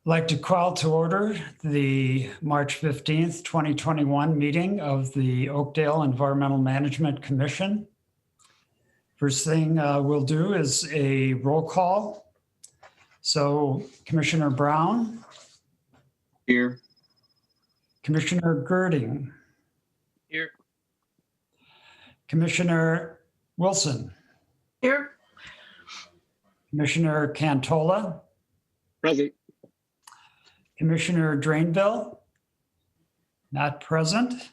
I'd like to call to order the March 15th, 2021 meeting of the Oakdale Environmental Management Commission. First thing we'll do is a roll call. So Commissioner Brown. Here. Commissioner Girding. Here. Commissioner Wilson. Here. Commissioner Cantola. Present. Commissioner Drainville, not present.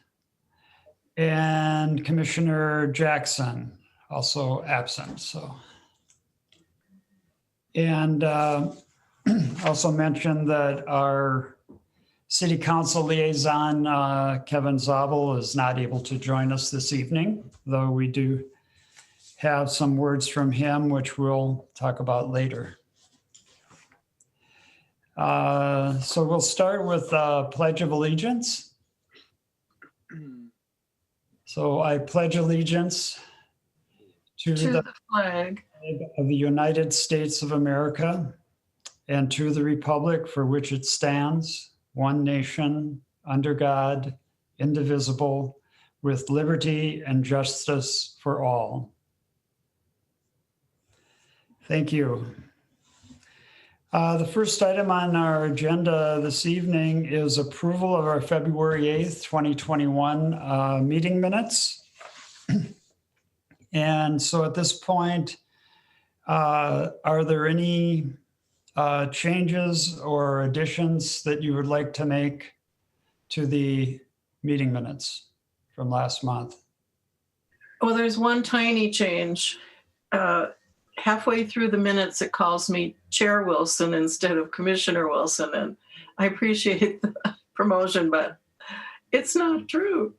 And Commissioner Jackson, also absent. So, and also mention that our City Council liaison, Kevin Zabel, is not able to join us this evening, though we do have some words from him, which we'll talk about later. So we'll start with Pledge of Allegiance. So I pledge allegiance to the flag of the United States of America and to the republic for which it stands, one nation, under God, indivisible, with liberty and justice for all. Thank you. The first item on our agenda this evening is approval of our February 8th, 2021 meeting minutes. And so at this point, are there any changes or additions that you would like to make to the meeting minutes from last month? Well, there's one tiny change. Halfway through the minutes, it calls me Chair Wilson instead of Commissioner Wilson. And I appreciate the promotion, but it's not true.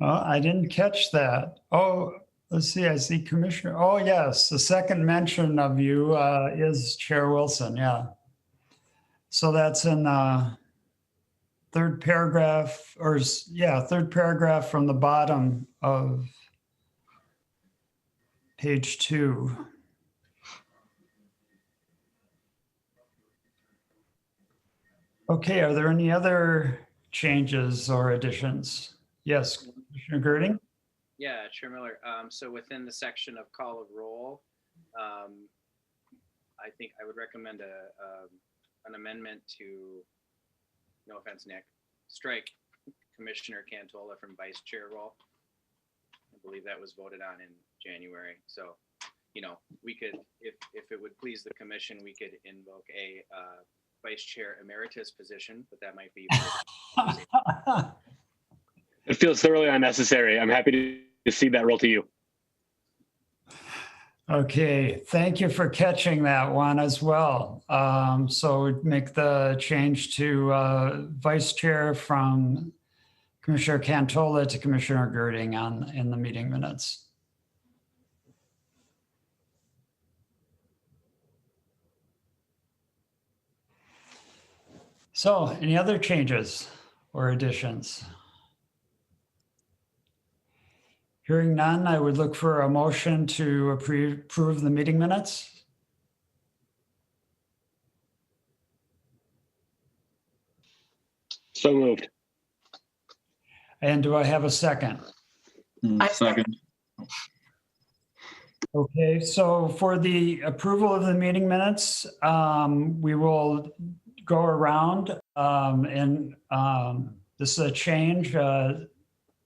Oh, I didn't catch that. Oh, let's see. I see Commissioner. Oh, yes. The second mention of you is Chair Wilson. Yeah. So that's in third paragraph, or yeah, third paragraph from the bottom of page 2. Okay, are there any other changes or additions? Yes, Commissioner Girding? Yeah, Chair Miller. So within the section of call of roll, I think I would recommend an amendment to, no offense, Nick, strike Commissioner Cantola from Vice Chair role. I believe that was voted on in January. So, you know, we could, if it would please the commission, we could invoke a Vice Chair Emeritus position, but that might be. It feels thoroughly unnecessary. I'm happy to cede that role to you. Okay, thank you for catching that one as well. So we'd make the change to Vice Chair from Commissioner Cantola to Commissioner Girding in the meeting minutes. So any other changes or additions? Hearing none, I would look for a motion to approve the meeting minutes. So moved. And do I have a second? Second. Okay, so for the approval of the meeting minutes, we will go around and this is a change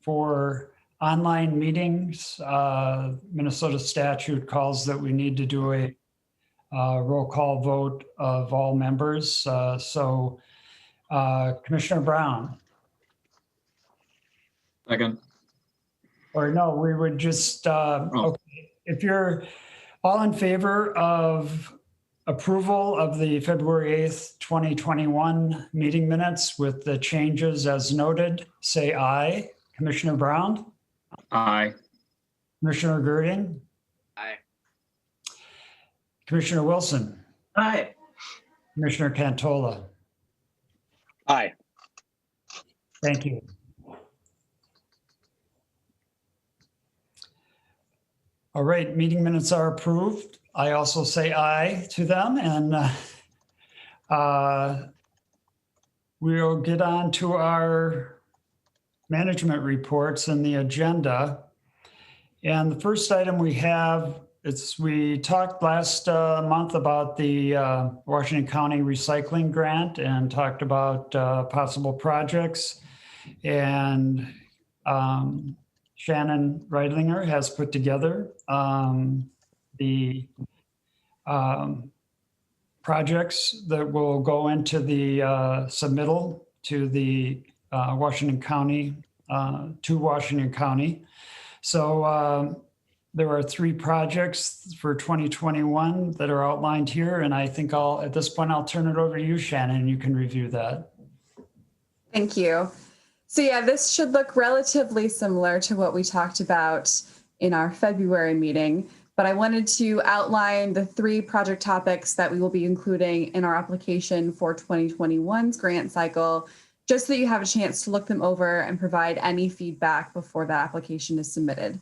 for online meetings. Minnesota statute calls that we need to do a roll call vote of all members. So Commissioner Brown. Second. Or no, we would just, okay. If you're all in favor of approval of the February 8th, 2021 meeting minutes with the changes as noted, say aye. Commissioner Brown? Aye. Commissioner Girding? Aye. Commissioner Wilson? Aye. Commissioner Cantola? Aye. Thank you. All right, meeting minutes are approved. I also say aye to them, and We'll get on to our management reports and the agenda. And the first item we have, we talked last month about the Washington County Recycling Grant and talked about possible projects. And Shannon Reidlinger has put together the projects that will go into the submittal to the Washington County, So there are 3 projects for 2021 that are outlined here. And I think at this point, I'll turn it over to you, Shannon. You can review that. Thank you. So yeah, this should look relatively similar to what we talked about in our February meeting, but I wanted to outline the 3 project topics that we will be including in our application for 2021's grant cycle, just so that you have a chance to look them over and provide any feedback before that application is submitted.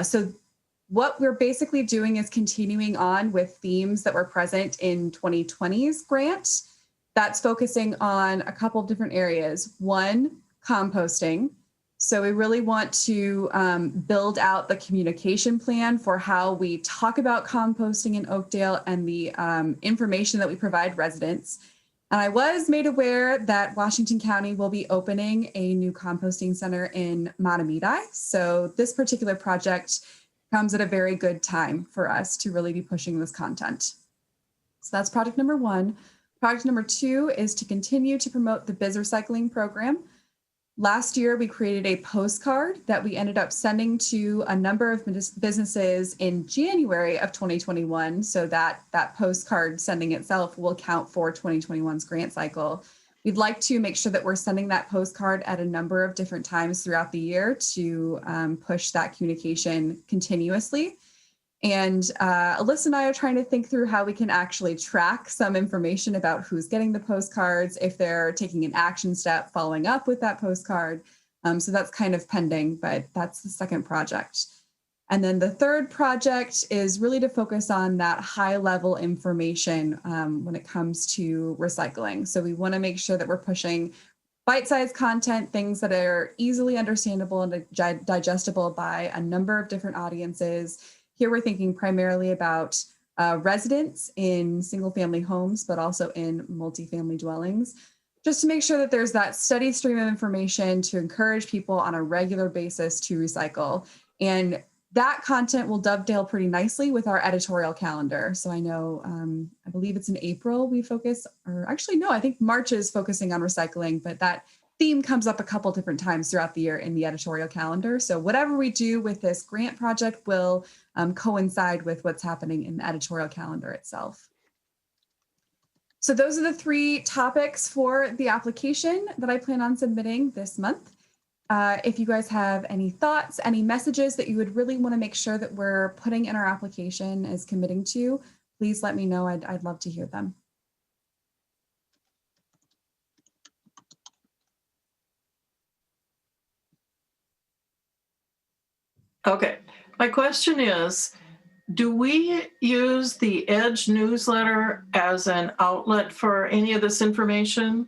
So what we're basically doing is continuing on with themes that were present in 2020's grant. That's focusing on a couple of different areas. One, composting. So we really want to build out the communication plan for how we talk about composting in Oakdale and the information that we provide residents. And I was made aware that Washington County will be opening a new composting center in Matamidi. So this particular project comes at a very good time for us to really be pushing this content. So that's project number 1. Project number 2 is to continue to promote the biz recycling program. Last year, we created a postcard that we ended up sending to a number of businesses in January of 2021. So that postcard sending itself will count for 2021's grant cycle. We'd like to make sure that we're sending that postcard at a number of different times throughout the year to push that communication continuously. And Alyssa and I are trying to think through how we can actually track some information about who's getting the postcards, if they're taking an action step following up with that postcard. So that's kind of pending, but that's the second project. And then the third project is really to focus on that high level information when it comes to recycling. So we want to make sure that we're pushing bite-sized content, things that are easily understandable and digestible by a number of different audiences. Here we're thinking primarily about residents in single-family homes, but also in multifamily dwellings, just to make sure that there's that steady stream of information to encourage people on a regular basis to recycle. And that content will dovetail pretty nicely with our editorial calendar. So I know, I believe it's in April we focus, or actually no, I think March is focusing on recycling, but that theme comes up a couple different times throughout the year in the editorial calendar. So whatever we do with this grant project will coincide with what's happening in the editorial calendar itself. So those are the 3 topics for the application that I plan on submitting this month. If you guys have any thoughts, any messages that you would really want to make sure that we're putting in our application as committing to, please let me know. I'd love to hear them. Okay, my question is, do we use the Edge newsletter as an outlet for any of this information?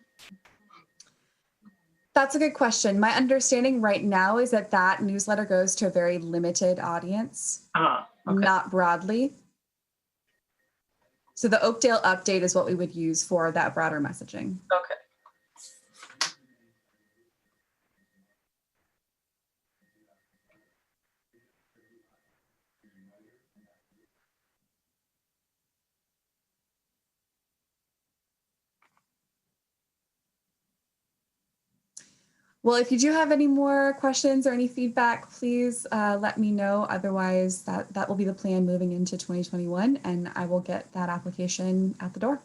That's a good question. My understanding right now is that that newsletter goes to a very limited audience, Okay. not broadly. So the Oakdale update is what we would use for that broader messaging. Okay. Well, if you do have any more questions or any feedback, please let me know. Otherwise, that will be the plan moving into 2021, and I will get that application out the door.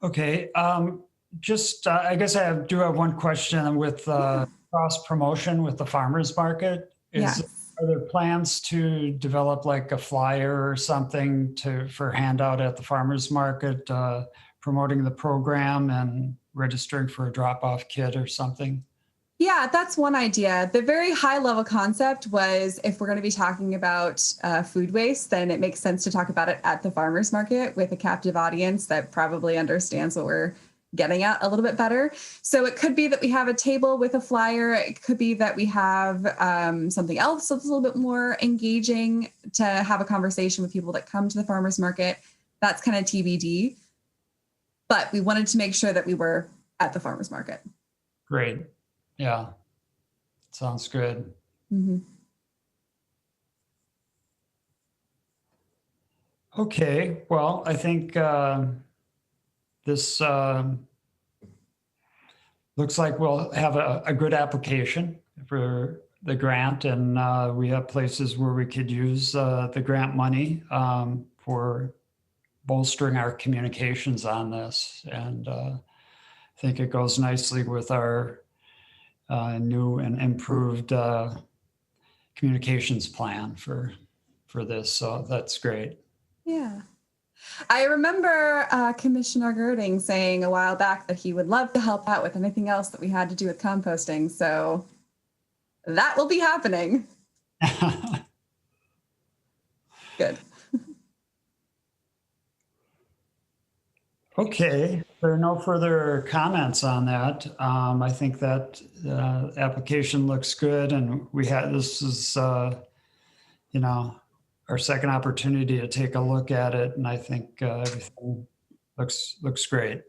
Okay. I guess I do have one question with cross promotion with the farmers market. Are there plans to develop like a flyer or something for handout at the farmers market, promoting the program and registering for a drop-off kit or something? Yeah, that's one idea. The very high level concept was if we're going to be talking about food waste, then it makes sense to talk about it at the farmers market with a captive audience that probably understands what we're getting at a little bit better. So it could be that we have a table with a flyer. It could be that we have something else that's a little bit more engaging to have a conversation with people that come to the farmers market. That's kind of TBD. But we wanted to make sure that we were at the farmers market. Great. Yeah. Sounds good. Mm-hmm. Okay. Well, I think this looks like we'll have a good application for the grant, and we have places where we could use the grant money for bolstering our communications on this. And I think it goes nicely with our new and improved communications plan for this. So that's great. Yeah. I remember Commissioner Girding saying a while back that he would love to help out with anything else that we had to do with composting. So that will be happening. Good. Okay, there are no further comments on that. I think that application looks good, and this is, our second opportunity to take a look at it, and I think everything looks great.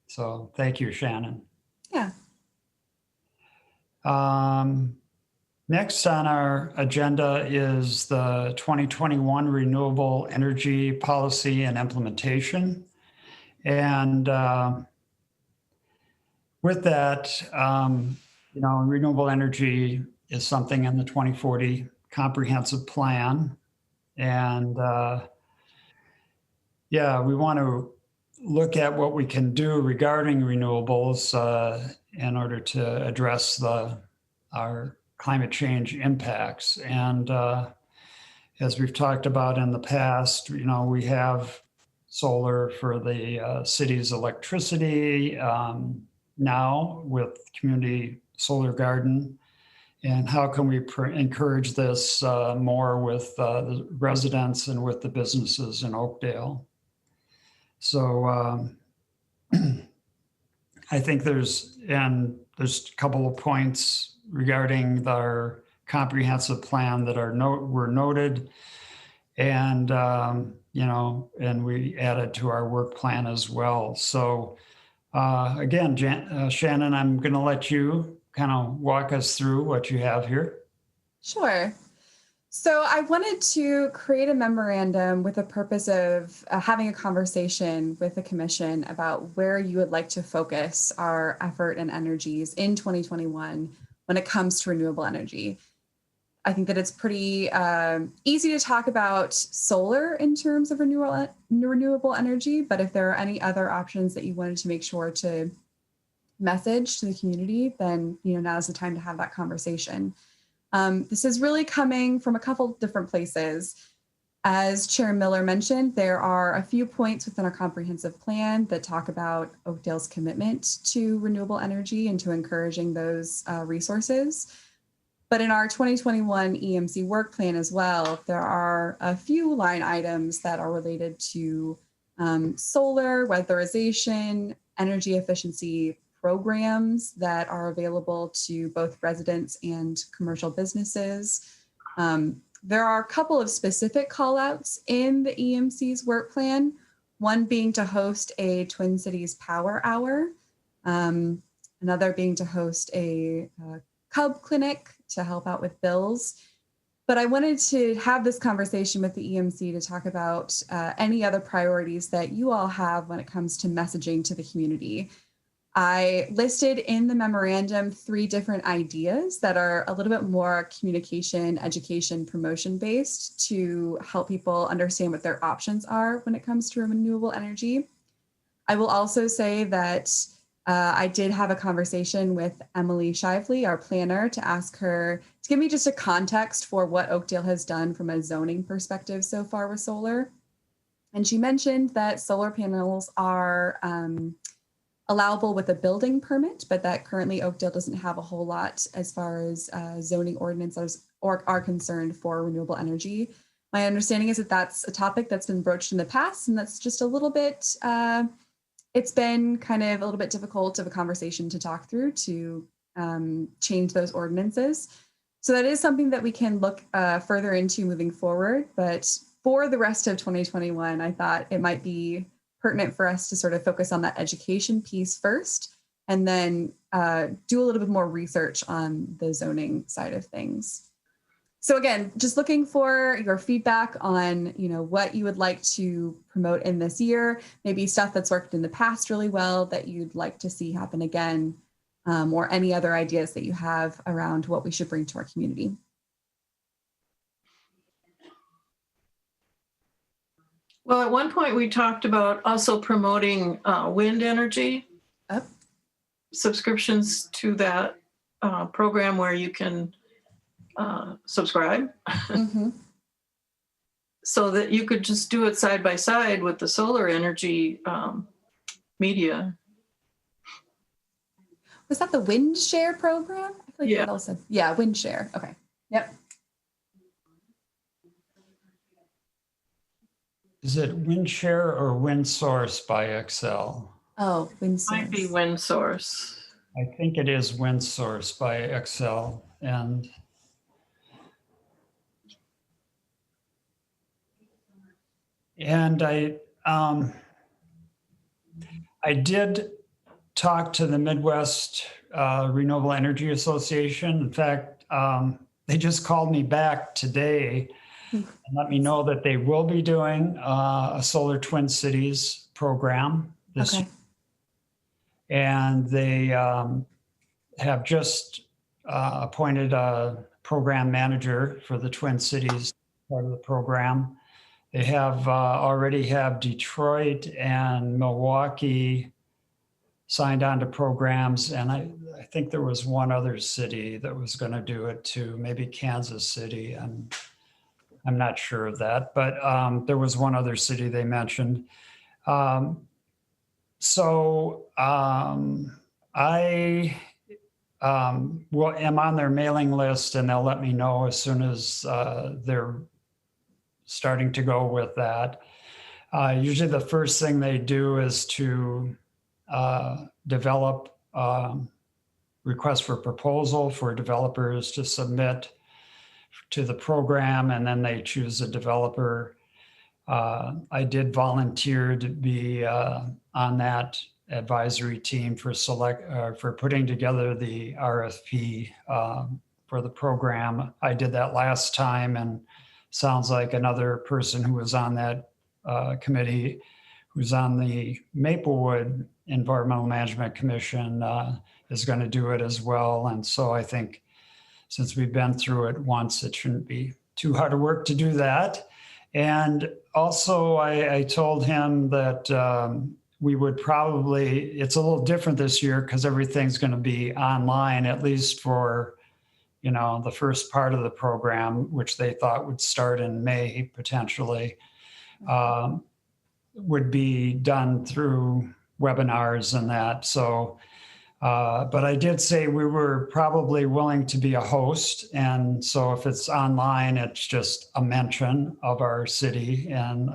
So thank you, Shannon. Yeah. Next on our agenda is the 2021 Renewable Energy Policy and Implementation. And with that, renewable energy is something in the 2040 comprehensive plan. And we want to look at what we can do regarding renewables in order to address our climate change impacts. And as we've talked about in the past, we have solar for the city's electricity now with Community Solar Garden. And how can we encourage this more with the residents and with the businesses in Oakdale? So I think there's a couple of points regarding our comprehensive plan that were noted, and and we added to our work plan as well. So again, Shannon, I'm going to let you kind of walk us through what you have here. Sure. So I wanted to create a memorandum with the purpose of having a conversation with the commission about where you would like to focus our effort and energies in 2021 when it comes to renewable energy. I think that it's pretty easy to talk about solar in terms of renewable energy, but if there are any other options that you wanted to make sure to message to the community, then now's the time to have that conversation. This is really coming from a couple different places. As Chair Miller mentioned, there are a few points within our comprehensive plan that talk about Oakdale's commitment to renewable energy and to encouraging those resources. But in our 2021 EMC work plan as well, there are a few line items that are related to solar, weatherization, energy efficiency programs that are available to both residents and commercial businesses. There are a couple of specific callouts in the EMC's work plan, one being to host a Twin Cities Power Hour, another being to host a Cub Clinic to help out with bills. But I wanted to have this conversation with the EMC to talk about any other priorities that you all have when it comes to messaging to the community. I listed in the memorandum 3 different ideas that are a little bit more communication, education, promotion based to help people understand what their options are when it comes to renewable energy. I will also say that I did have a conversation with Emily Shively, our planner, to ask her to give me just a context for what Oakdale has done from a zoning perspective so far with solar. And she mentioned that solar panels are allowable with a building permit, but that currently Oakdale doesn't have a whole lot as far as zoning ordinances are concerned for renewable energy. My understanding is that that's a topic that's been broached in the past, and that's just a little bit, it's been kind of a little bit difficult of a conversation to talk through to change those ordinances. So that is something that we can look further into moving forward. But for the rest of 2021, I thought it might be pertinent for us to sort of focus on that education piece first, and then do a little bit more research on the zoning side of things. So again, just looking for your feedback on, what you would like to promote in this year, maybe stuff that's worked in the past really well that you'd like to see happen again, or any other ideas that you have around what we should bring to our community. Well, at one point we talked about also promoting wind energy, subscriptions to that program where you can subscribe so that you could just do it side by side with the solar energy media. Was that the Wind Share program? I feel like Yeah. that also, yeah, Wind Share. Okay. Yep. Is it WindShare or WindSource by Excel? Oh, Wind Might be Source. wind source. I think it is WindSource by Excel. And I did talk to the Midwest Renewable Energy Association. In fact, they just called me back today and let me know that they will be doing a Solar Twin Cities program this year. And they have just appointed a program manager for the Twin Cities part of the program. They have already have Detroit and Milwaukee signed on to programs. And I think there was one other city that was going to do it too, maybe Kansas City. And I'm not sure of that, but there was one other city they mentioned. I am on their mailing list, and they'll let me know as soon as they're starting to go with that. Usually the first thing they do is to develop requests for proposal for developers to submit to the program, and then they choose a developer. I did volunteer to be on that advisory team for putting together the RFP for the program. I did that last time, and sounds like another person who was on that committee, who's on the Maplewood Environmental Management Commission, is going to do it as well. And so I think since we've been through it once, it shouldn't be too hard of work to do that. And also I told him that we would probably, it's a little different this year because everything's going to be online, at least for, the first part of the program, which they thought would start in May potentially, would be done through webinars and that. So, but I did say we were probably willing to be a host. And so if it's online, it's just a mention of our city. And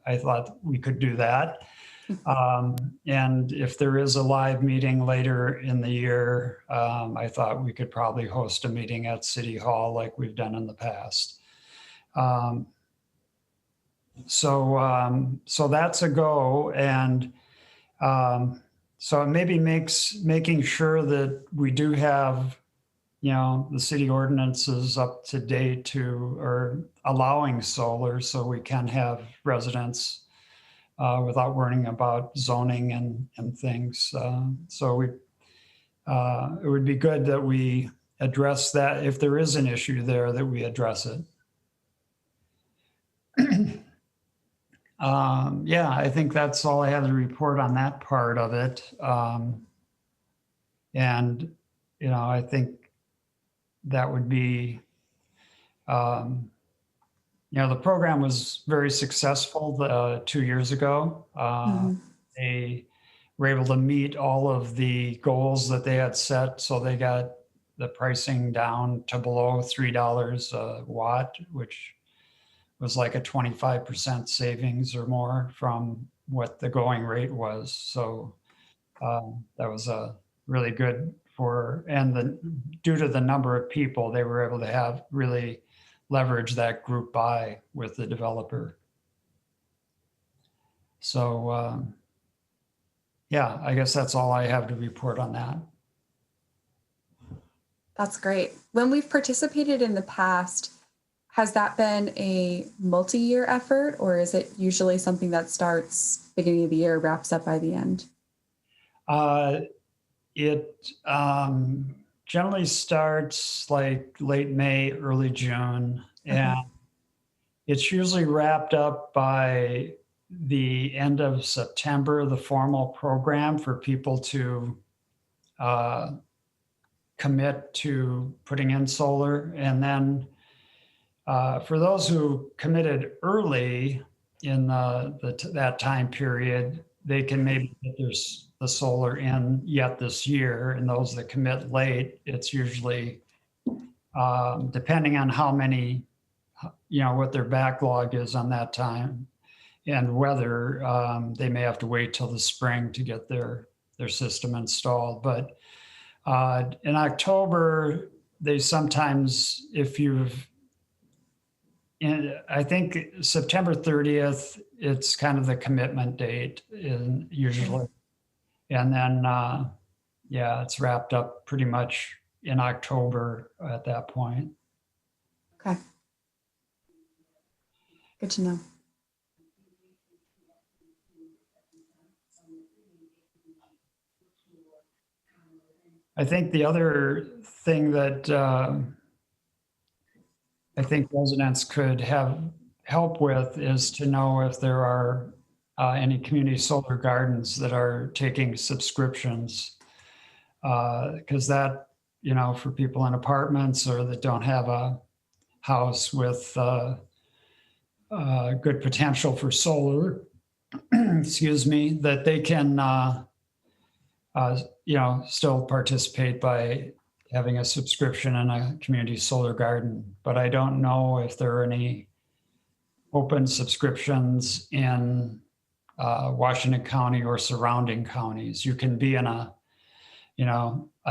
I thought we could do that. And if there is a live meeting later in the year, I thought we could probably host a meeting at City Hall like we've done in the past. So that's a go. And so it maybe making sure that we do have, the city ordinances up to date or allowing solar so we can have residents without worrying about zoning and things. So it would be good that we address that. If there is an issue there, that we address it. Yeah, I think that's all I have to report on that part of it. And, I think that would be, the program was very successful 2 years ago. They were able to meet all of the goals that they had set. So they got the pricing down to below $3 a watt, which was like a 25% savings or more from what the going rate was. So that was a really good due to the number of people, they were able to have really leverage that group buy with the developer. So yeah, I guess that's all I have to report on that. That's great. When we've participated in the past, has that been a multi-year effort, or is it usually something that starts beginning of the year, wraps up by the end? It generally starts like late May, early June, and it's usually wrapped up by the end of September, the formal program for people to commit to putting in solar. And then for those who committed early in that time period, they can maybe get the solar in yet this year. And those that commit late, it's usually depending on how many, what their backlog is on that time and whether they may have to wait till the spring to get their system installed. But in October, they sometimes, I think September 30th, it's kind of the commitment date usually. And then, yeah, it's wrapped up pretty much in October at that point. Okay. Good to know. I think the other thing that I think residents could have help with is to know if there are any community solar gardens that are taking subscriptions. Because that, for people in apartments or that don't have a house with good potential for solar, excuse me, that they can, still participate by having a subscription in a community solar garden. But I don't know if there are any open subscriptions in Washington County or surrounding counties. You can be in a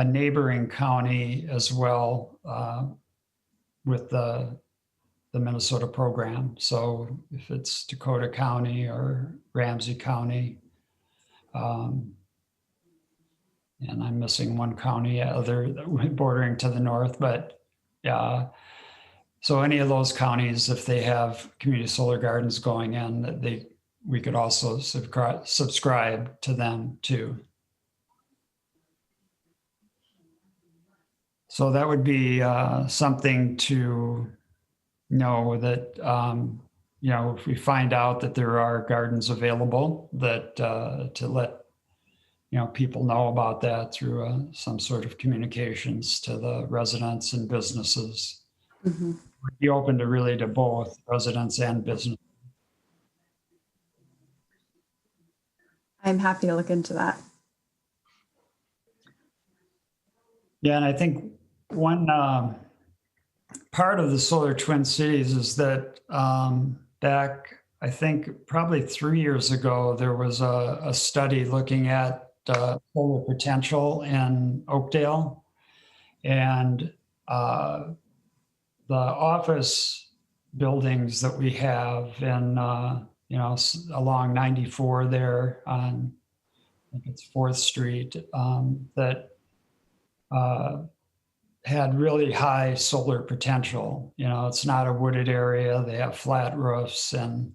neighboring county as well with the Minnesota program. So if it's Dakota County or Ramsey County, and I'm missing one county other bordering to the north, but yeah. So any of those counties, if they have community solar gardens going in, we could also subscribe to them too. So that would be something to know that, if we find out that there are gardens available, that to let people know about that through some sort of communications to the residents and businesses. Mm-hmm. We'd be open to both residents and business. I'm happy to look into that. Yeah, and I think one part of the Solar Twin Cities is that back, I think probably 3 years ago, there was a study looking at solar potential in Oakdale, and the office buildings that we have in along 94 there on, I think it's 4th Street, that had really high solar potential. It's not a wooded area. They have flat roofs, and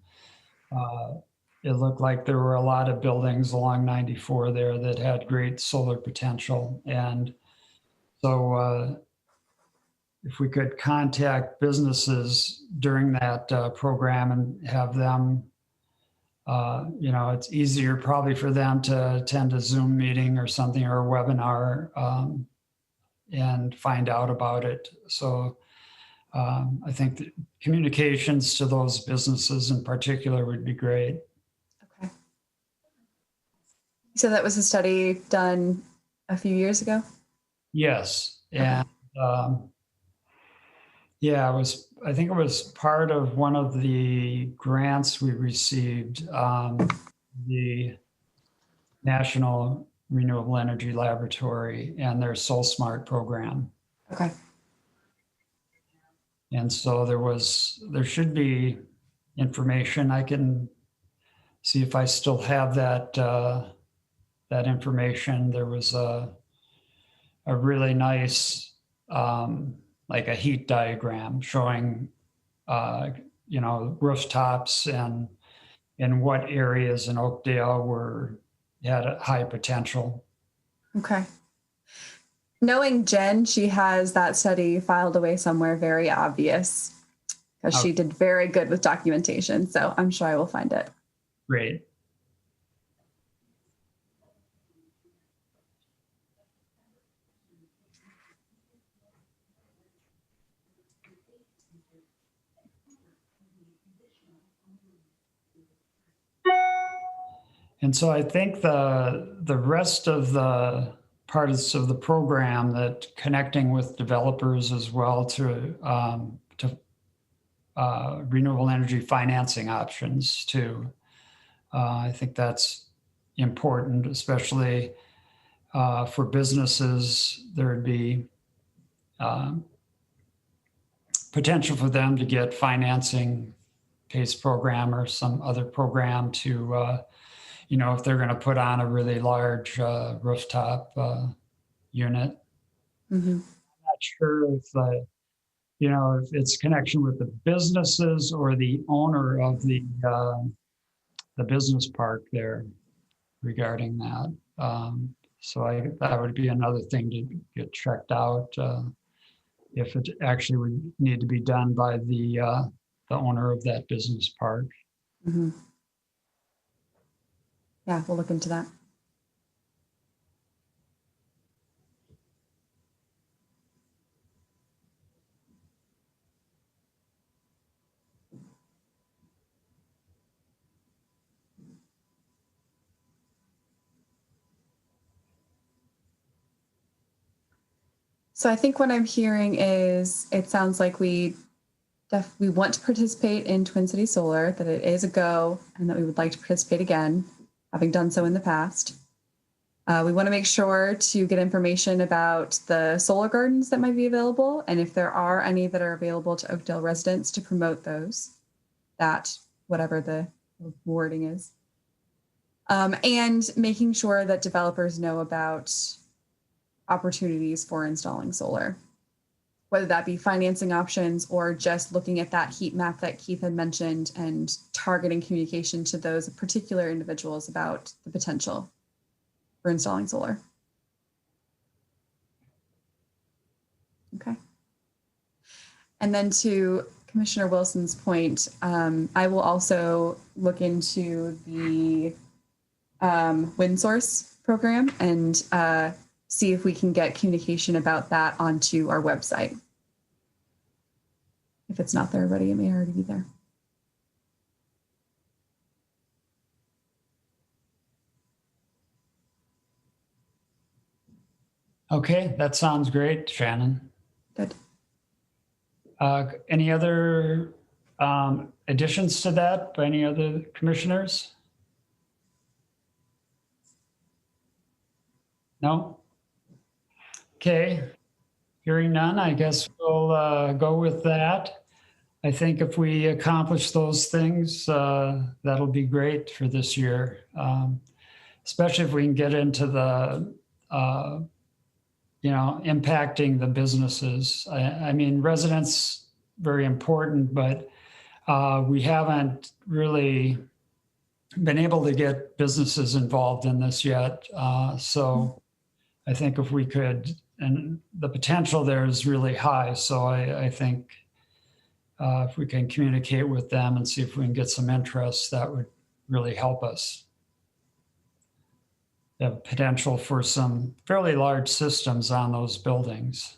it looked like there were a lot of buildings along 94 there that had great solar potential. And so if we could contact businesses during that program and have them, it's easier probably for them to attend a Zoom meeting or something, or a webinar, and find out about it. So I think that communications to those businesses in particular would be great. Okay. So that was a study done a few years ago? Yes, Okay. and yeah, I think it was part of one of the grants we received, the National Renewable Energy Laboratory and their Soul Smart program. Okay. And so there should be information. I can see if I still have that information. There was a really nice, like a heat diagram showing, rooftops and in what areas in Oakdale had a high potential. Okay. Knowing Jen, she has that study filed away somewhere very obvious because she did very good with documentation. So I'm sure I will find it. Great. And so I think the rest of the parts of the program, that connecting with developers as well to renewable energy financing options too. I think that's important, especially for businesses. There'd be potential for them to get financing, PACE program or some other program to, if they're going to put on a really large rooftop unit. Mm-hmm. I'm not sure if it's connection with the businesses or the owner of the business park there regarding that. So that would be another thing to get checked out, if it actually would need to be done by the owner of that business park. Mm-hmm. Yeah, we'll look into that. So I think what I'm hearing is it sounds like we want to participate in Twin City Solar, that it is a go, and that we would like to participate again, having done so in the past. We want to make sure to get information about the solar gardens that might be available, and if there are any that are available to Oakdale residents, to promote those, that whatever the wording is. And making sure that developers know about opportunities for installing solar, whether that be financing options or just looking at that heat map that Keith had mentioned and targeting communication to those particular individuals about the potential for installing solar. Okay. And then to Commissioner Wilson's point, I will also look into the wind source program and see if we can get communication about that onto our website. If it's not there already, it may already be there. Okay, that sounds great, Shannon. Good. Any other additions to that by any other commissioners? No? Okay, hearing none, I guess we'll go with that. I think if we accomplish those things, that'll be great for this year, especially if we can get into the, impacting the businesses. I mean, residents, very important, but we haven't really been able to get businesses involved in this yet. So I think if we could, and the potential there is really high. So I think if we can communicate with them and see if we can get some interest, that would really help us. They have potential for some fairly large systems on those buildings.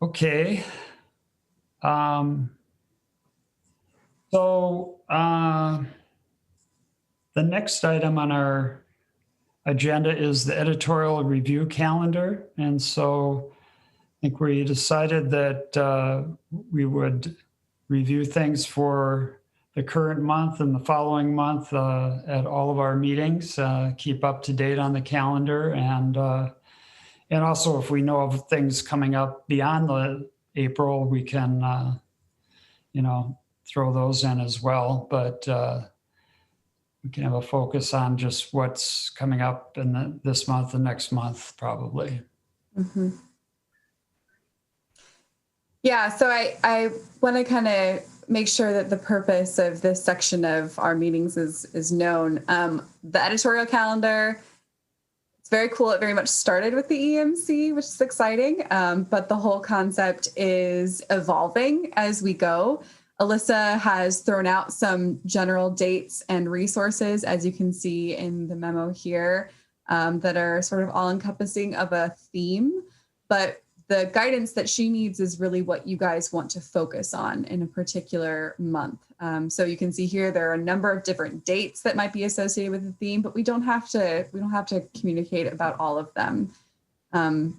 Okay. So the next item on our agenda is the editorial review calendar. And so I think we decided that we would review things for the current month and the following month at all of our meetings, keep up to date on the calendar. And also if we know of things coming up beyond the April, we can, throw those in as well. But we can have a focus on just what's coming up in this month and next month, probably. Mm-hmm. Yeah, so I want to kind of make sure that the purpose of this section of our meetings is known. The editorial calendar, it's very cool. It very much started with the EMC, which is exciting, but the whole concept is evolving as we go. Alyssa has thrown out some general dates and resources, as you can see in the memo here, that are sort of all-encompassing of a theme. But the guidance that she needs is really what you guys want to focus on in a particular month. So you can see here there are a number of different dates that might be associated with the theme, but we don't have to communicate about all of them.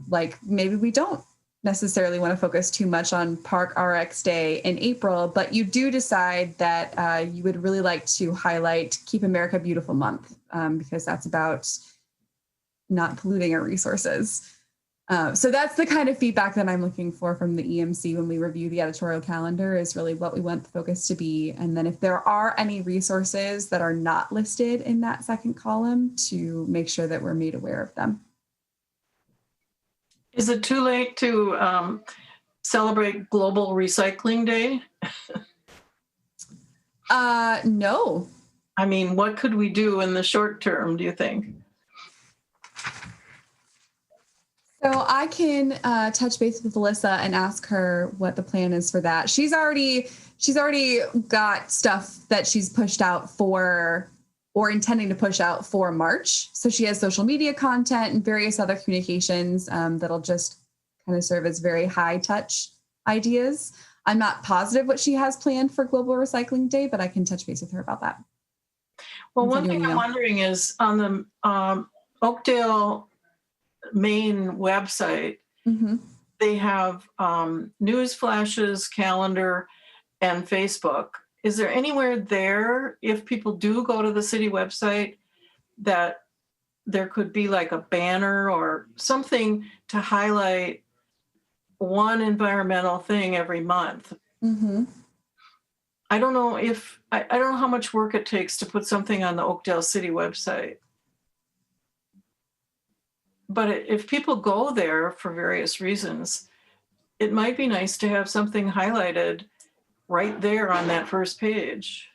Like maybe we don't necessarily want to focus too much on Park RX Day in April, but you do decide that you would really like to highlight Keep America Beautiful Month, because that's about not polluting our resources. So that's the kind of feedback that I'm looking for from the EMC when we review the editorial calendar, is really what we want the focus to be. And then if there are any resources that are not listed in that second column, to make sure that we're made aware of them. Is it too late to celebrate Global Recycling Day? No. I mean, what could we do in the short term, do you think? So I can touch base with Alyssa and ask her what the plan is for that. She's already got stuff that she's pushed out for, or intending to push out for March. So she has social media content and various other communications that'll just kind of serve as very high touch ideas. I'm not positive what she has planned for Global Recycling Day, but I can touch base with her about that. Well, one thing I'm wondering is on the Oakdale main website, mm-hmm. they have news flashes, calendar, and Facebook. Is there anywhere there, if people do go to the city website, that there could be like a banner or something to highlight one environmental thing every month? Mm-hmm. I don't know I don't know how much work it takes to put something on the Oakdale City website. But if people go there for various reasons, it might be nice to have something highlighted right there on that first page.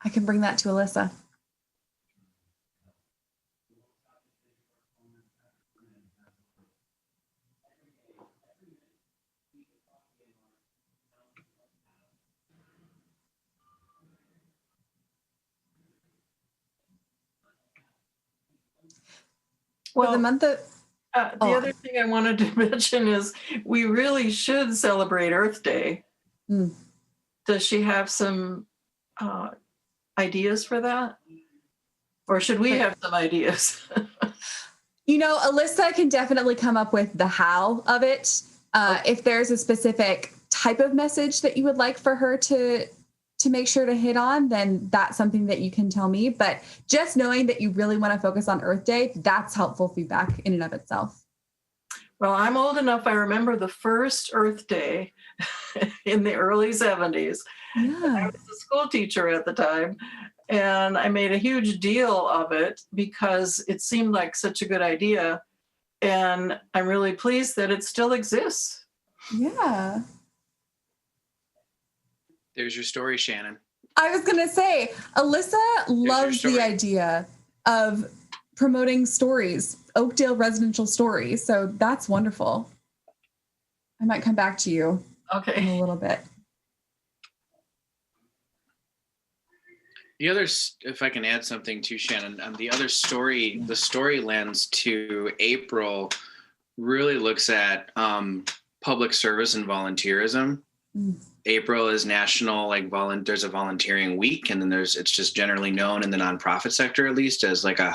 I can bring that to Alyssa. Well, for the month of the other thing I wanted to mention is we really should celebrate Earth Day. Does she have some ideas for that? Or should we have some ideas? Alyssa can definitely come up with the how of it. If there's a specific type of message that you would like for her to make sure to hit on, then that's something that you can tell me. But just knowing that you really want to focus on Earth Day, that's helpful feedback in and of itself. Well, I'm old enough. I remember the first Earth Day in the early 70s. Yeah. I was a school teacher at the time, and I made a huge deal of it because it seemed like such a good idea. And I'm really pleased that it still exists. Yeah. There's your story, Shannon. I was going to say, Alyssa loves the idea of promoting stories, Oakdale residential stories. So that's wonderful. I might come back to you in a little bit. The other, if I can add something to Shannon, the other story, the story lens to April really looks at public service and volunteerism. April is national, like there's a volunteering week, and then it's just generally known in the nonprofit sector, at least, as like a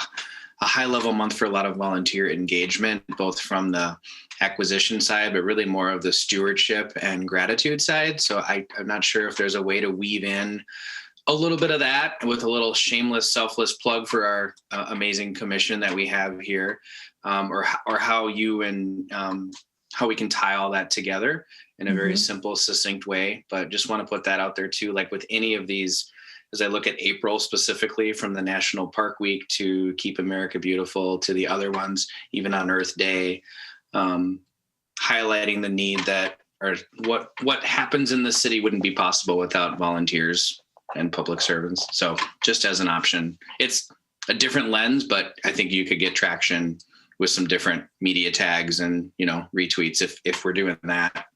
high level month for a lot of volunteer engagement, both from the acquisition side, but really more of the stewardship and gratitude side. So I'm not sure if there's a way to weave in a little bit of that with a little shameless, selfless plug for our amazing commission that we have here, or how you and how we can tie all that together in a very simple, succinct way. But just want to put that out there too, like with any of these, as I look at April specifically, from the National Park Week to Keep America Beautiful to the other ones, even on Earth Day, highlighting the need that, or what happens in the city wouldn't be possible without volunteers and public servants. So just as an option, it's a different lens, but I think you could get traction with some different media tags and, retweets if we're doing that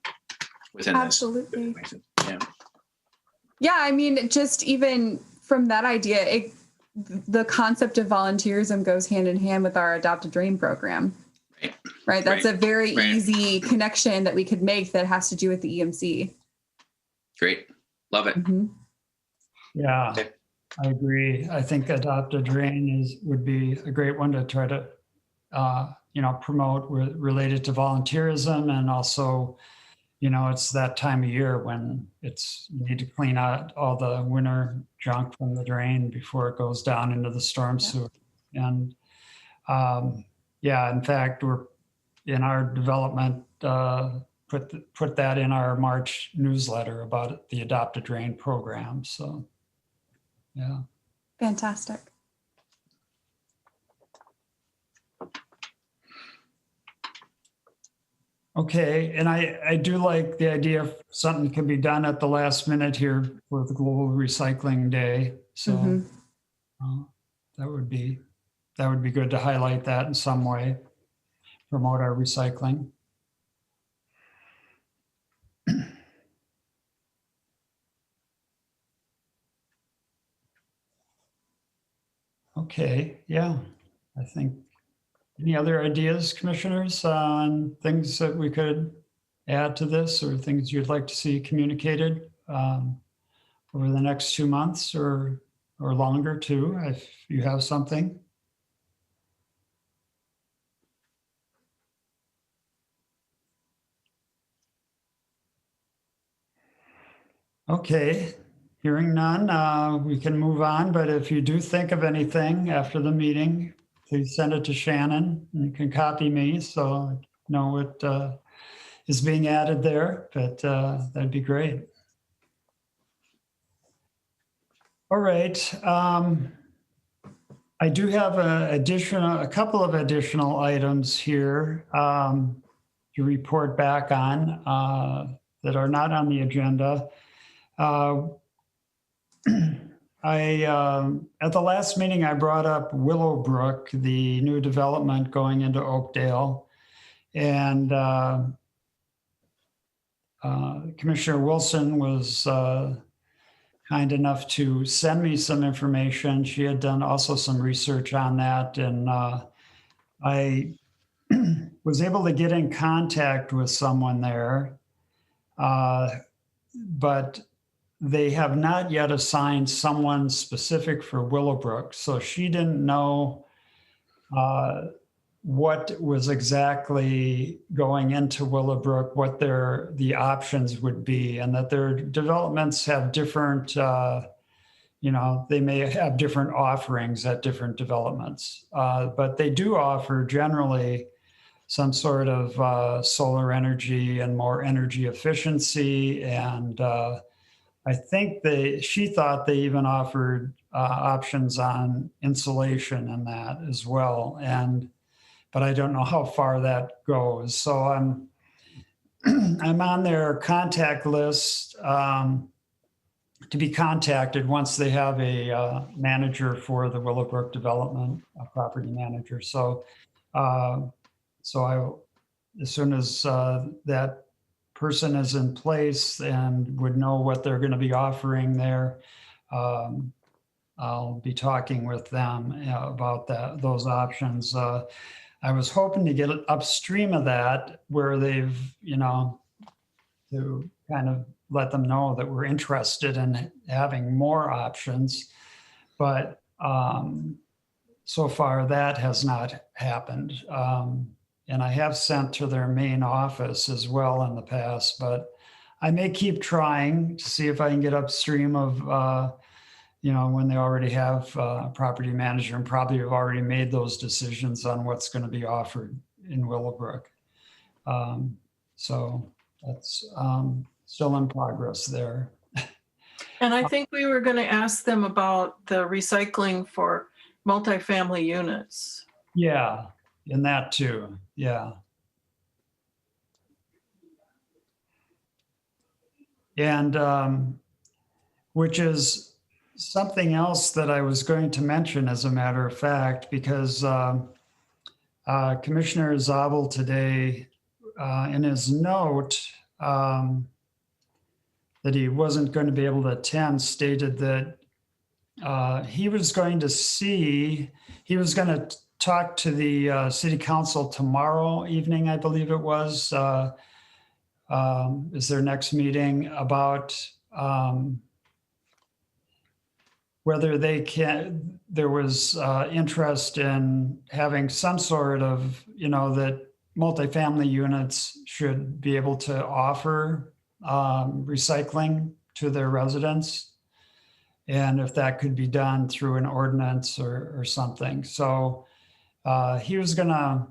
within Absolutely. This. Yeah. Yeah, I mean, just even from that idea, the concept of volunteerism goes hand in hand with our Adopt a Dream program. Right. That's a very easy connection that we could make that has to do with the EMC. Great. Love it. Yeah, Okay. I agree. I think Adopt a Drain would be a great one to try to, promote related to volunteerism. And also, it's that time of year when you need to clean out all the winter junk from the drain before it goes down into the storm sewer. And in fact, we're in our development, put that in our March newsletter about the Adopt a Drain program. So, yeah. Fantastic. Okay, and I do like the idea of something can be done at the last minute here for the Global Recycling Day. So that would be good to highlight that in some way, promote our recycling. Okay, yeah, I think. Any other ideas, commissioners, on things that we could add to this or things you'd like to see communicated over the next 2 months or longer too, if you have something? Okay, hearing none, we can move on, but if you do think of anything after the meeting, please send it to Shannon. You can copy me so I know what is being added there, but that'd be great. All right. I do have a couple of additional items here to report back on that are not on the agenda. At the last meeting, I brought up Willowbrook, the new development going into Oakdale. And Commissioner Wilson was kind enough to send me some information. She had done also some research on that. And I was able to get in contact with someone there, but they have not yet assigned someone specific for Willowbrook. So she didn't know what was exactly going into Willowbrook, what the options would be, and that their developments have different, they may have different offerings at different developments. But they do offer generally some sort of solar energy and more energy efficiency. And I think she thought they even offered options on insulation and that as well. But I don't know how far that goes. So I'm on their contact list to be contacted once they have a manager for the Willowbrook development, a property manager. So I, as soon as that person is in place and would know what they're going to be offering there, I'll be talking with them about those options. I was hoping to get upstream of that where they've, to kind of let them know that we're interested in having more options. But so far that has not happened. And I have sent to their main office as well in the past, but I may keep trying to see if I can get upstream of, when they already have a property manager and probably have already made those decisions on what's going to be offered in Willowbrook. So that's still in progress there. And I think we were going to ask them about the recycling for multifamily units. Yeah, and that too. Yeah. And which is something else that I was going to mention, as a matter of fact, because Commissioner Zabel today, in his note that he wasn't going to be able to attend, stated that he was going to talk to the city council tomorrow evening, I believe it was, is their next meeting, about whether there was interest in having some sort of, that multifamily units should be able to offer recycling to their residents. And if that could be done through an ordinance or something. So he was going to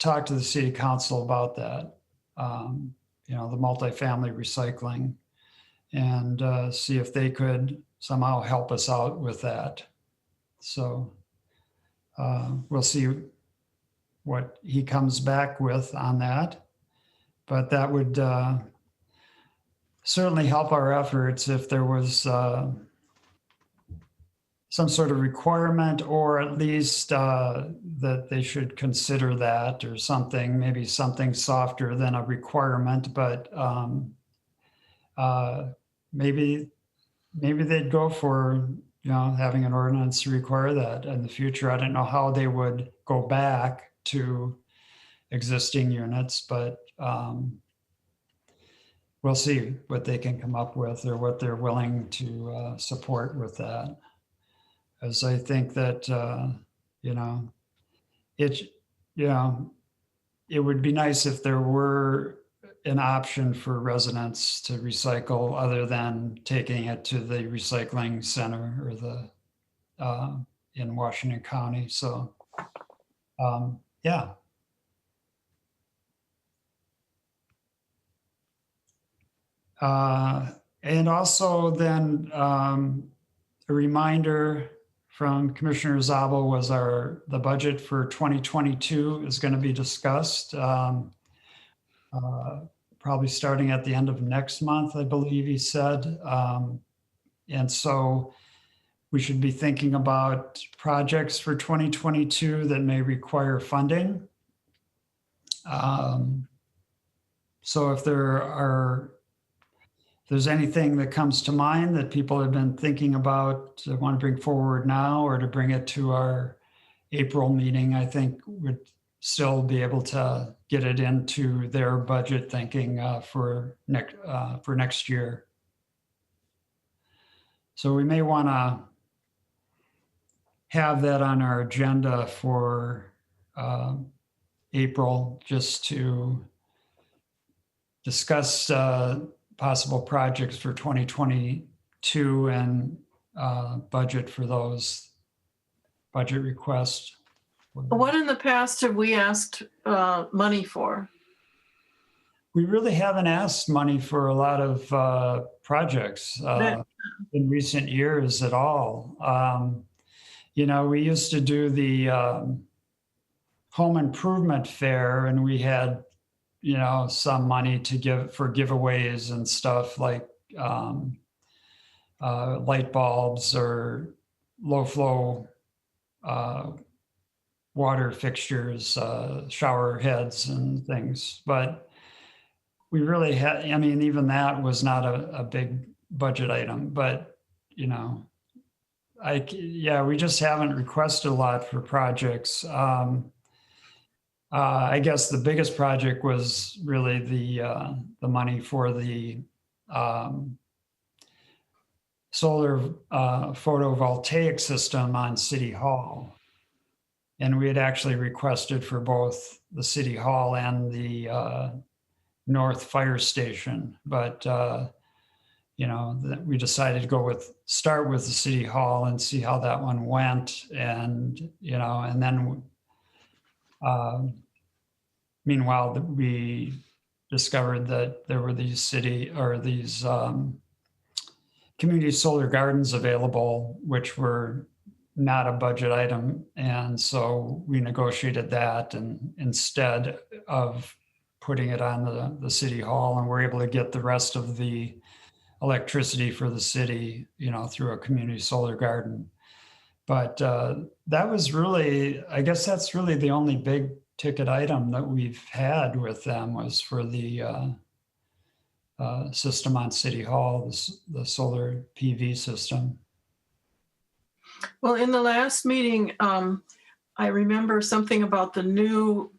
talk to the city council about that, the multifamily recycling, and see if they could somehow help us out with that. So we'll see what he comes back with on that. But that would certainly help our efforts if there was some sort of requirement, or at least that they should consider that, or something, maybe something softer than a requirement, but maybe they'd go for, having an ordinance to require that in the future. I don't know how they would go back to existing units, but we'll see what they can come up with or what they're willing to support with that. As I think that, it would be nice if there were an option for residents to recycle other than taking it to the recycling center or in Washington County. So, yeah. And also then a reminder from Commissioner Zabel was the budget for 2022 is going to be discussed probably starting at the end of next month, I believe he said. And so we should be thinking about projects for 2022 that may require funding. So if there's anything that comes to mind that people have been thinking about, to want to bring forward now or to bring it to our April meeting, I think would still be able to get it into their budget thinking for next year. So we may want to have that on our agenda for April, just to discuss possible projects for 2022 and budget for those budget requests. What in the past have we asked money for? We really haven't asked money for a lot of projects in recent years at all. We used to do the home improvement fair, and we had some money to give for giveaways and stuff like light bulbs or low flow water fixtures, shower heads and things. But we really had, even that was not a big budget item, but we just haven't requested a lot for projects. I guess the biggest project was really the money for the solar photovoltaic system on City Hall. And we had actually requested for both the City Hall and the North Fire Station, but we decided to start with the City Hall and see how that one went, and and then meanwhile we discovered that there were these community solar gardens available, which were not a budget item, and so we negotiated that, and instead of putting it on the City Hall, and we're able to get the rest of the electricity for the city, through a community solar garden. But that was really, I guess that's really the only big ticket item that we've had with them, was for the system on City Hall, the solar PV system. Well, in the last meeting, I remember something about the new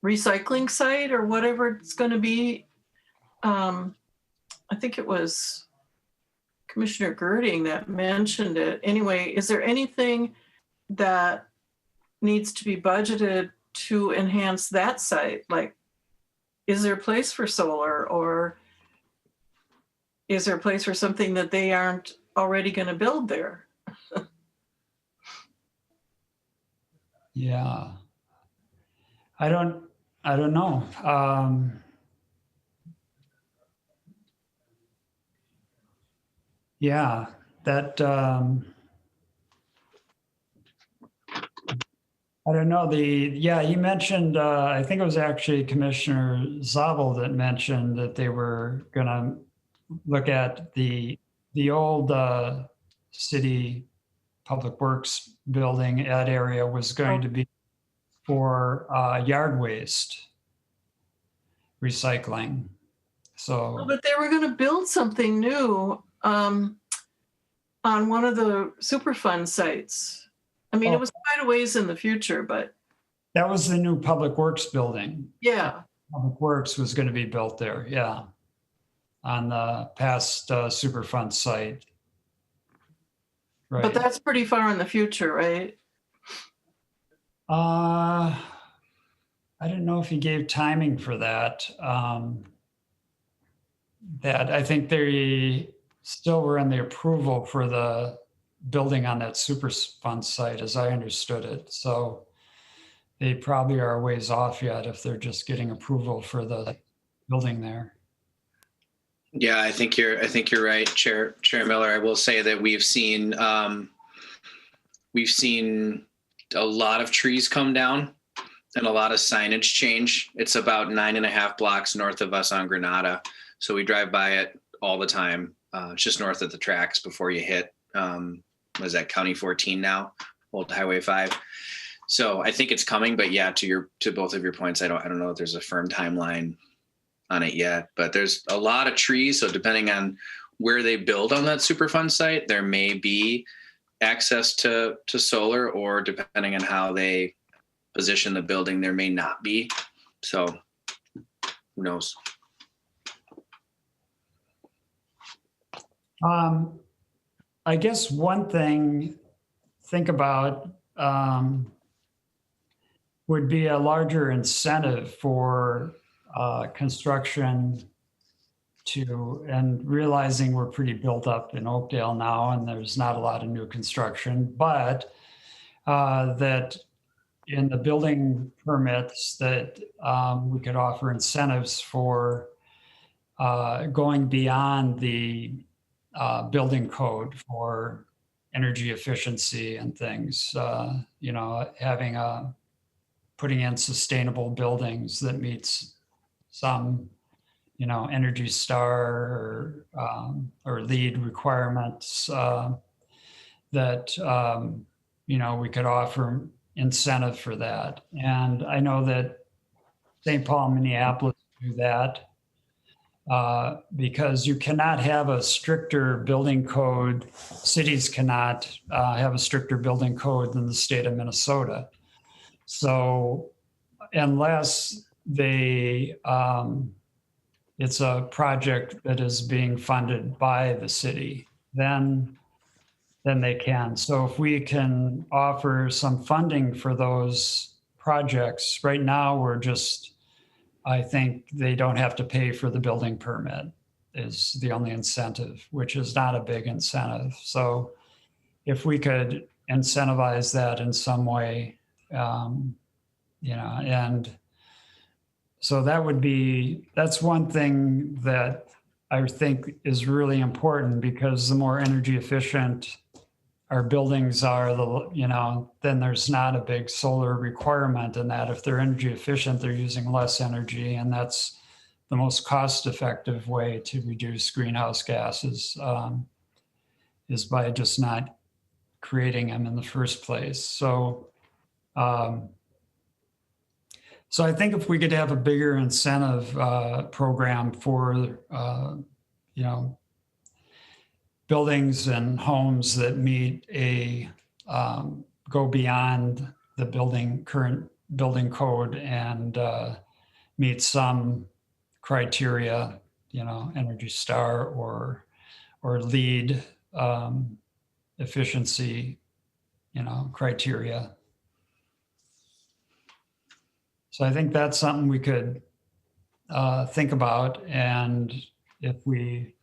recycling site or whatever it's going to be. I think it was Commissioner Girding that mentioned it. Anyway, is there anything that needs to be budgeted to enhance that site? Like, is there a place for solar, or is there a place for something that they aren't already going to build there? Yeah. I don't know. Yeah, that, I don't know. He mentioned, I think it was actually Commissioner Zabel that mentioned that they were going to look at the old city public works building. That area was going to be for yard waste recycling. So, But they were going to build something new on one of the Superfund sites. I mean, it was quite a ways in the future, but that was the new public works building. yeah. Public works was going to be built there, yeah, on the past Superfund site. Right. But that's pretty far in the future, right? I don't know if he gave timing for that. That I think they still were in the approval for the building on that Superfund site, as I understood it. So they probably are a ways off yet if they're just getting approval for the building there. Yeah, I think you're right, Chair Miller. I will say that we've seen a lot of trees come down and a lot of signage change. It's about 9.5 blocks north of us on Granada. So we drive by it all the time. It's just north of the tracks before you hit, was that County 14 now, Old Highway 5. So I think it's coming, but yeah, to both of your points, I don't know if there's a firm timeline on it yet, but there's a lot of trees. So depending on where they build on that Superfund site, there may be access to solar, or depending on how they position the building, there may not be. So who knows? I guess one thing think about would be a larger incentive for construction and realizing we're pretty built up in Oakdale now and there's not a lot of new construction, but that in the building permits that we could offer incentives for going beyond the building code for energy efficiency and things, putting in sustainable buildings that meets some, Energy Star or LEED requirements that, we could offer incentive for that. And I know that St. Paul, Minneapolis do that because you cannot have a stricter building code. Cities cannot have a stricter building code than the state of Minnesota. So unless they it's a project that is being funded by the city, then they can. So if we can offer some funding for those projects, right now we're just, I think they don't have to pay for the building permit is the only incentive, which is not a big incentive. So if we could incentivize that in some way, and so that's one thing that I think is really important, because the more energy efficient our buildings are, then there's not a big solar requirement in that. If they're energy efficient, they're using less energy, and that's the most cost-effective way to reduce greenhouse gases, is by just not creating them in the first place. So I think if we could have a bigger incentive program for, buildings and homes that meet go beyond the current building code and meet some criteria, Energy Star or LEED efficiency, criteria. So I think that's something we could think about. And if we,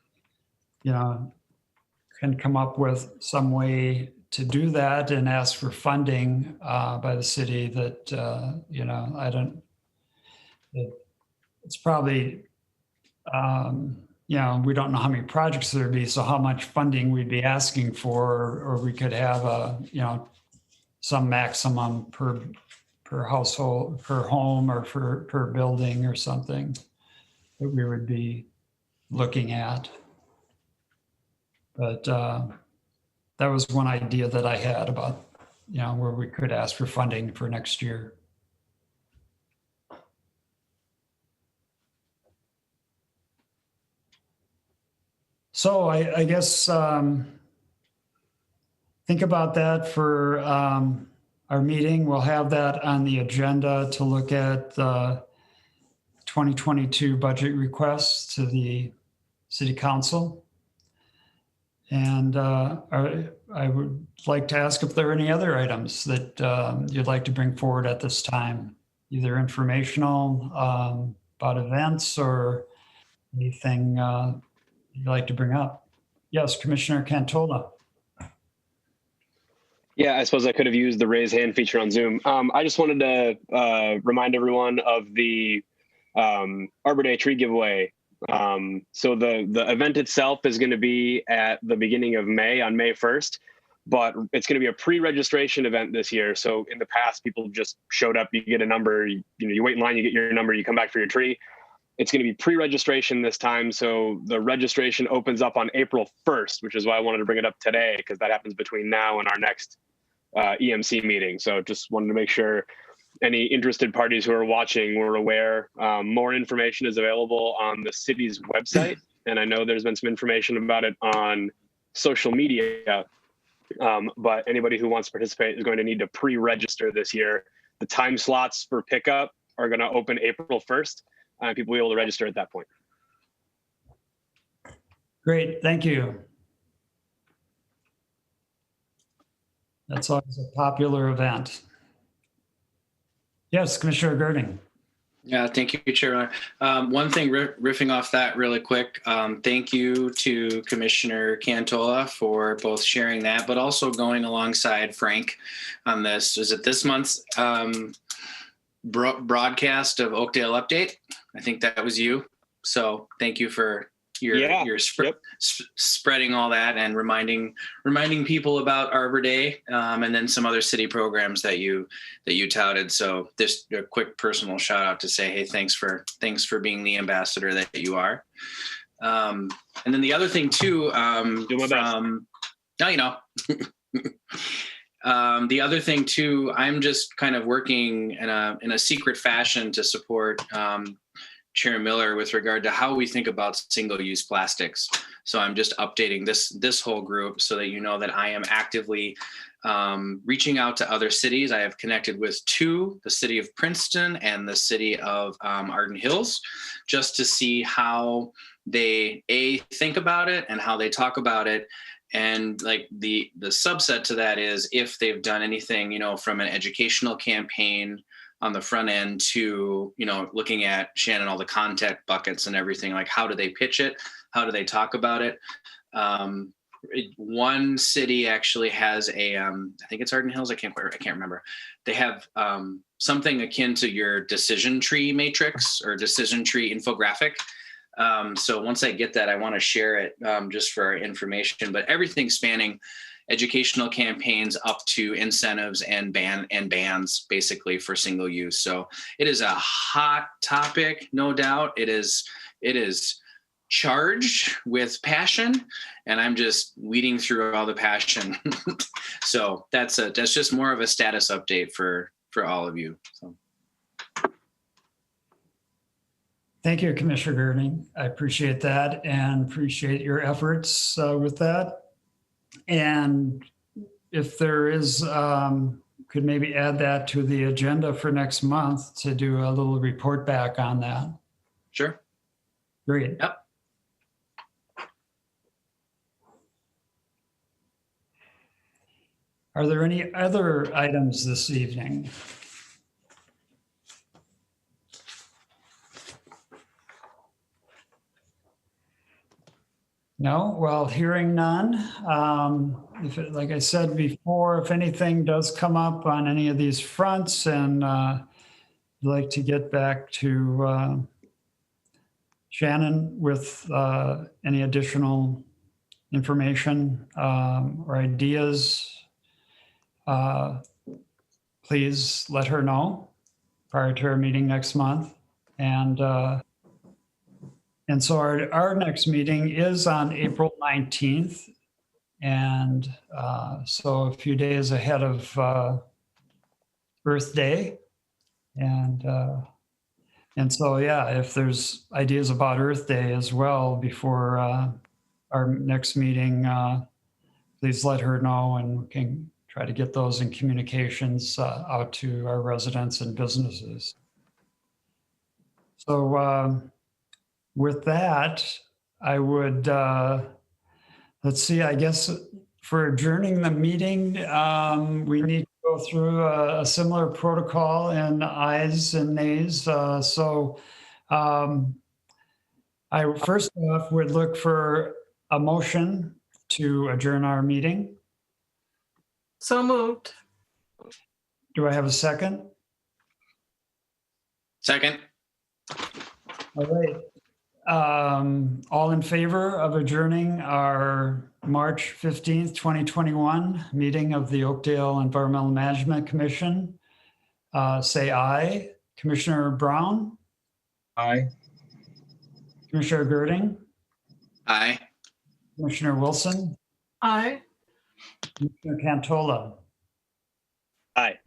can come up with some way to do that and ask for funding by the city that, it's probably, we don't know how many projects there'd be, so how much funding we'd be asking for, or we could have some maximum per household, per home, or per building or something that we would be looking at. But that was one idea that I had about, where we could ask for funding for next year. So I guess think about that for our meeting. We'll have that on the agenda to look at the 2022 budget requests to the City Council. And I would like to ask if there are any other items that you'd like to bring forward at this time, either informational about events or anything you'd like to bring up. Yes, Commissioner Cantola. Yeah, I suppose I could have used the raise hand feature on Zoom. I just wanted to remind everyone of the Arbor Day tree giveaway. So the event itself is going to be at the beginning of May, on May 1st, but it's going to be a pre-registration event this year. So in the past, people just showed up, you get a number, you wait in line, you get your number, you come back for your tree. It's going to be pre-registration this time. So the registration opens up on April 1st, which is why I wanted to bring it up today, because that happens between now and our next EMC meeting. So just wanted to make sure any interested parties who are watching were aware. More information is available on the city's website. And I know there's been some information about it on social media, but anybody who wants to participate is going to need to pre-register this year. The time slots for pickup are going to open April 1st. People will be able to register at that point. Great, thank you. That's always a popular event. Yes, Commissioner Girding. Yeah, thank you, Chair. One thing, riffing off that really quick, thank you to Commissioner Cantola for both sharing that, but also going alongside Frank on this. Is it this month's broadcast of Oakdale Update? I think that was you. So thank you for your spreading all that and reminding people about Arbor Day, and then some other city programs that you touted. So just a quick personal shout out to say, hey, thanks for being the ambassador that you are. And then the other thing too, the other thing too, I'm just kind of working in a secret fashion to support Chair Miller with regard to how we think about single-use plastics. So I'm just updating this whole group so that you know that I am actively reaching out to other cities. I have connected with two, the city of Princeton and the city of Arden Hills, just to see how they think about it and how they talk about it. And like the subset to that is if they've done anything, you know, from an educational campaign on the front end to, you know, looking at Shannon, all the contact buckets and everything, like how do they pitch it? How do they talk about it? One city actually has a, I think it's Arden Hills. I can't remember. They have something akin to your decision tree matrix or decision tree infographic. So once I get that, I want to share it just for our information, but everything spanning educational campaigns up to incentives and bans basically for single use. So it is a hot topic, no doubt. It is charged with passion, and I'm just weeding through all the passion. So that's just more of a status update for all of you. So. Thank you, Commissioner Girding. I appreciate that and appreciate your efforts with that. And if there is, could maybe add that to the agenda for next month to do a little report back on that. Sure. Great. Yep. Are there any other items this evening? No, well, hearing none. Like I said before, if anything does come up on any of these fronts and you'd like to get back to Shannon with any additional information or ideas, please let her know prior to our meeting next month. And so our next meeting is on April 19th. And so a few days ahead of Earth Day. And so, yeah, if there's ideas about Earth Day as well before our next meeting, please let her know and we can try to get those in communications out to our residents and businesses. So, with that, I would, let's see, I guess for adjourning the meeting, we need to go through a similar protocol in ayes and nays. So I first off would look for a motion to adjourn our meeting. So moved. Do I have a second? Second. All right. All in favor of adjourning our March 15th, 2021 meeting of the Oakdale Environmental Management Commission, say aye. Commissioner Brown? Aye. Commissioner Girding? Aye. Commissioner Wilson? Aye. Commissioner Cantola? Aye.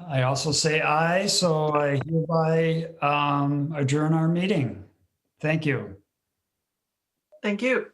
I also say aye, so I hereby adjourn our meeting. Thank you. Thank you.